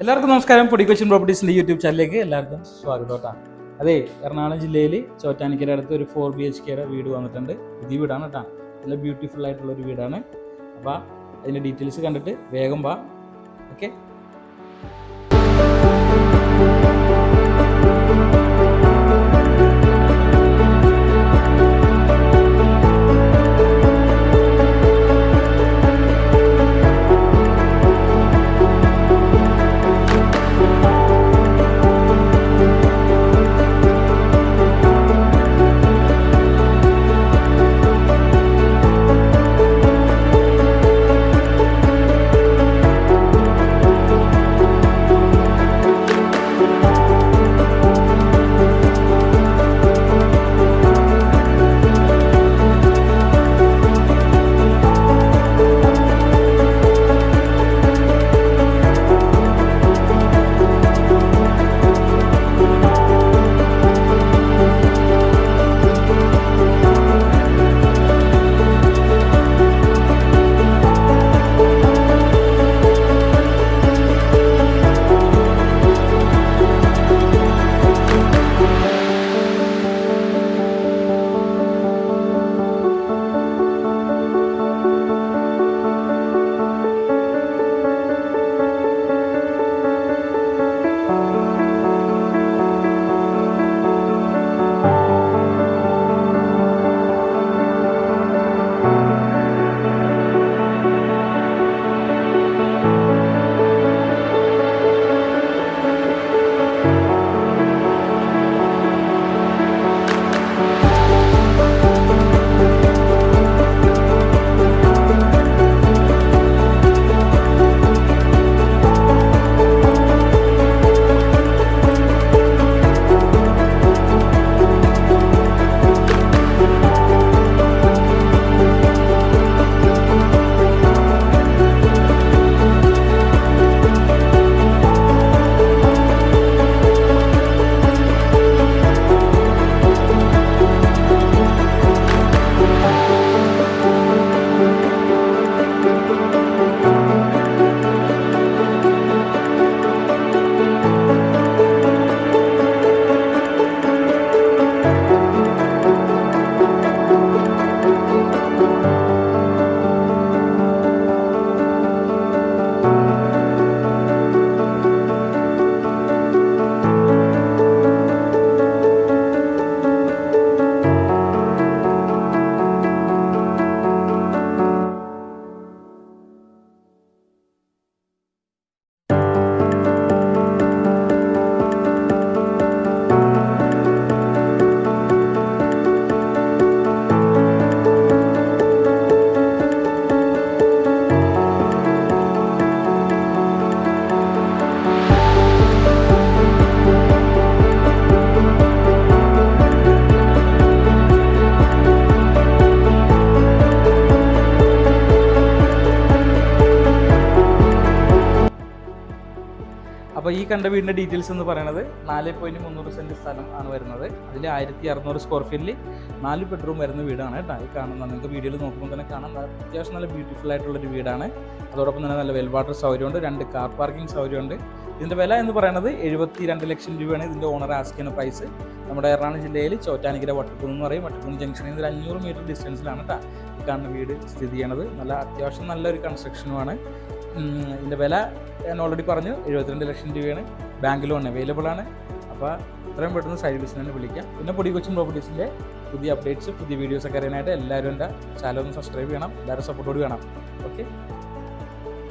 എല്ലാവർക്കും നമസ്കാരം. പൊടിക്കൊച്ചിൻ പ്രോപ്പർട്ടീസിൻ്റെ യൂട്യൂബ് ചാനലിലേക്ക് എല്ലാവർക്കും സ്വാഗതം കേട്ടോ. അതെ, എറണാകുളം ജില്ലയിൽ ചോറ്റാനിക്കര അടുത്ത് ഒരു 4 BHK വീട് വന്നിട്ടുണ്ട്. പുതിയ വീടാണ് കേട്ടോ. നല്ല ബ്യൂട്ടിഫുൾ ആയിട്ടുള്ളൊരു വീടാണ്. അപ്പോൾ അതിൻ്റെ ഡീറ്റെയിൽസ് കണ്ടിട്ട് വേഗം വാ. ഓക്കെ. അപ്പോൾ ഈ കണ്ട വീടിൻ്റെ ഡീറ്റെയിൽസ് എന്ന് പറയുന്നത് 4.300 സെൻറ്റ് സ്ഥലം ആണ് വരുന്നത്. അതിൽ 1600 സ്ക്വയർ ഫീറ്റിൽ 4 ബെഡ്റൂം വരുന്ന വീടാണ് കേട്ടോ. ഈ കാണുന്നത് നിങ്ങൾക്ക് വീഡിയോയിൽ നോക്കുമ്പോൾ തന്നെ കാണാം. അത്യാവശ്യം നല്ല ബ്യൂട്ടിഫുൾ ആയിട്ടുള്ളൊരു വീടാണ്. അതോടൊപ്പം തന്നെ നല്ല വെൽ വാട്ടർ സൗകര്യമുണ്ട്, 2 കാർ പാർക്കിംഗ് സൗകര്യമുണ്ട്. ഇതിൻ്റെ വില എന്ന് പറയുന്നത് 72 ലക്ഷം രൂപയാണ് ഇതിൻ്റെ ഓണർ ആസ്ക് ചെയ്യുന്ന പ്രൈസ്. നമ്മുടെ എറണാകുളം ജില്ലയിൽ ചോറ്റാനിക്കര വട്ടക്കുന്ന് എന്ന് പറയും. വട്ടക്കുന്ന് ജംഗ്ഷനിൽ നിന്ന് 500 മീറ്റർ ഡിസ്റ്റൻസിലാണ് കേട്ടോ ഈ കാണുന്ന വീട് സ്ഥിതി ചെയ്യണത്. നല്ല അത്യാവശ്യം നല്ലൊരു കൺസ്ട്രക്ഷനുമാണ്. ഇതിൻ്റെ വില ഞാൻ ഓൾറെഡി പറഞ്ഞു, 72 ലക്ഷം രൂപയാണ്. ബാങ്ക് ലോൺ അവൈലബിൾ ആണ്. അപ്പോൾ ഇത്രയും പെട്ടെന്ന് സൈഡ് ബിസിനസ്സിനെ വിളിക്കാം. പിന്നെ പൊടിക്കൊച്ചിൻ പ്രോപ്പർട്ടീസിൻ്റെ പുതിയ അപ്ഡേറ്റ്സ്, പുതിയ വീഡിയോസൊക്കെ അറിയാനായിട്ട് എല്ലാവരും എൻ്റെ ചാനൽ ഒന്ന് സബ്സ്ക്രൈബ് ചെയ്യണം. എല്ലാവരും സപ്പോർട്ടോട് വേണം. ഓക്കെ.